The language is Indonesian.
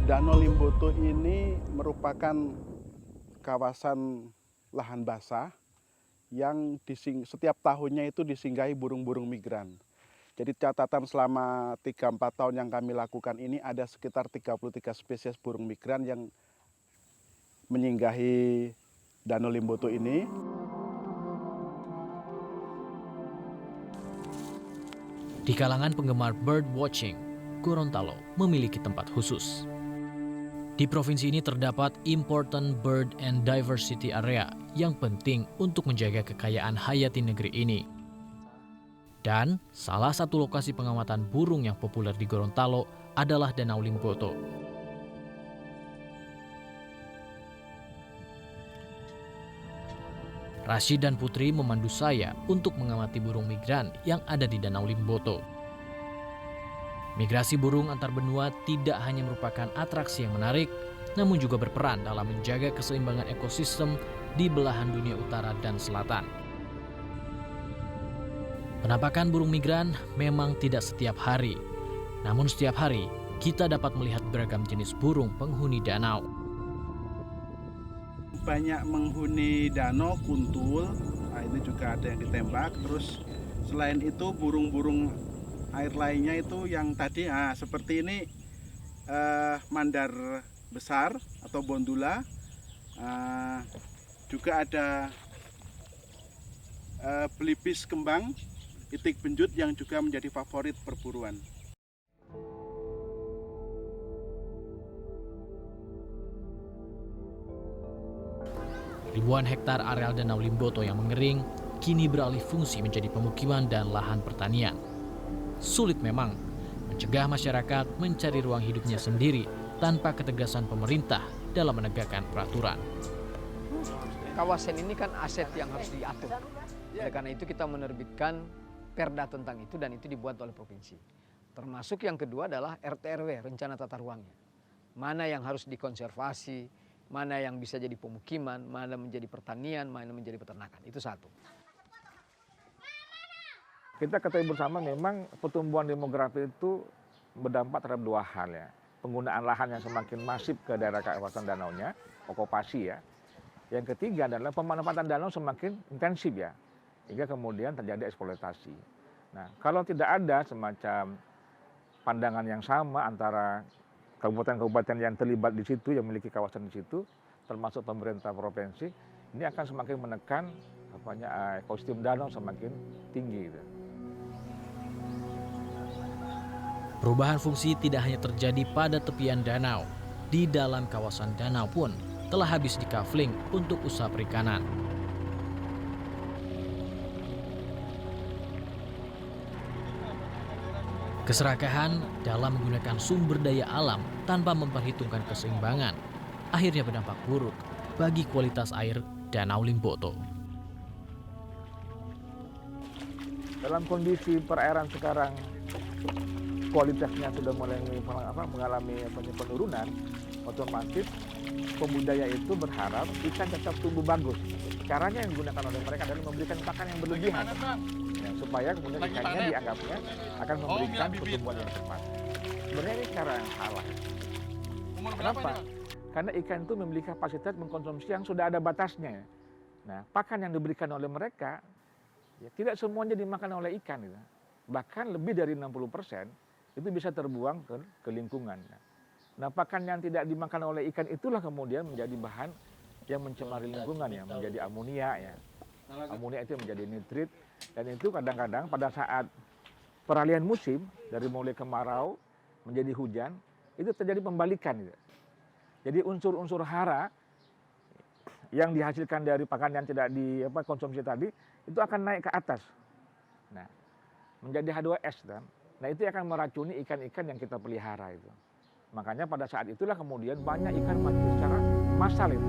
Danau Limboto ini merupakan kawasan lahan basah yang setiap tahunnya itu disinggahi burung-burung migran. Jadi catatan selama 3-4 tahun yang kami lakukan ini ada sekitar 33 spesies burung migran yang menyinggahi Danau Limboto ini. Di kalangan penggemar bird watching, Gorontalo memiliki tempat khusus. Di provinsi ini terdapat Important Bird and Diversity Area yang penting untuk menjaga kekayaan hayati negeri ini. Dan salah satu lokasi pengamatan burung yang populer di Gorontalo adalah Danau Limboto. Rashid dan Putri memandu saya untuk mengamati burung migran yang ada di Danau Limboto. Migrasi burung antar benua tidak hanya merupakan atraksi yang menarik, namun juga berperan dalam menjaga keseimbangan ekosistem di belahan dunia utara dan selatan. Penampakan burung migran memang tidak setiap hari, namun setiap hari kita dapat melihat beragam jenis burung penghuni danau. Banyak menghuni danau, kuntul, nah ini juga ada yang ditembak. Terus selain itu burung-burung air lainnya itu yang tadi seperti ini mandar besar atau bondula, juga ada belibis kembang, itik benjut yang juga menjadi favorit perburuan. Ribuan hektar areal Danau Limboto yang mengering kini beralih fungsi menjadi pemukiman dan lahan pertanian. Sulit memang mencegah masyarakat mencari ruang hidupnya sendiri tanpa ketegasan pemerintah dalam menegakkan peraturan. Kawasan ini kan aset yang harus diatur. Oleh karena itu kita menerbitkan perda tentang itu dan itu dibuat oleh provinsi. Termasuk yang kedua adalah RT/RW, rencana tata ruangnya. Mana yang harus dikonservasi, mana yang bisa jadi pemukiman, mana menjadi pertanian, mana menjadi peternakan. Itu satu. Kita ketahui bersama memang pertumbuhan demografi itu berdampak terhadap dua hal ya. Penggunaan lahan yang semakin masif ke daerah kawasan danaunya, okupasi ya. Yang ketiga adalah pemanfaatan danau semakin intensif ya, hingga kemudian terjadi eksploitasi. Nah, kalau tidak ada semacam pandangan yang sama antara kabupaten-kabupaten yang terlibat di situ, yang memiliki kawasan di situ, termasuk pemerintah provinsi, ini akan semakin menekan ekosistem danau semakin tinggi. Gitu. Perubahan fungsi tidak hanya terjadi pada tepian danau. Di dalam kawasan danau pun telah habis dikafling untuk usaha perikanan. Keserakahan dalam menggunakan sumber daya alam tanpa memperhitungkan keseimbangan akhirnya berdampak buruk bagi kualitas air Danau Limboto. Dalam kondisi perairan sekarang kualitasnya sudah mulai mengalami penurunan, otomatis pembudaya itu berharap ikan tetap tumbuh bagus. Caranya yang digunakan oleh mereka adalah memberikan pakan yang berlebihan, ya, supaya kemudian ikannya dianggapnya akan memberikan pertumbuhan yang cepat. Sebenarnya ini cara yang salah. Kenapa? Karena ikan itu memiliki kapasitas mengkonsumsi yang sudah ada batasnya. Nah, pakan yang diberikan oleh mereka ya, tidak semuanya dimakan oleh ikan. Gitu. Bahkan lebih dari 60% itu bisa terbuang ke lingkungan. Nah, pakan yang tidak dimakan oleh ikan itulah kemudian menjadi bahan yang mencemari lingkungan ya, menjadi amonia ya. Amonia itu menjadi nitrit dan itu kadang-kadang pada saat peralihan musim dari mulai kemarau menjadi hujan itu terjadi pembalikan gitu. Jadi unsur-unsur hara yang dihasilkan dari pakan yang tidak dikonsumsi tadi itu akan naik ke atas. Nah, menjadi H2S kan. Nah, itu akan meracuni ikan-ikan yang kita pelihara itu. Makanya pada saat itulah kemudian banyak ikan mati secara massal itu.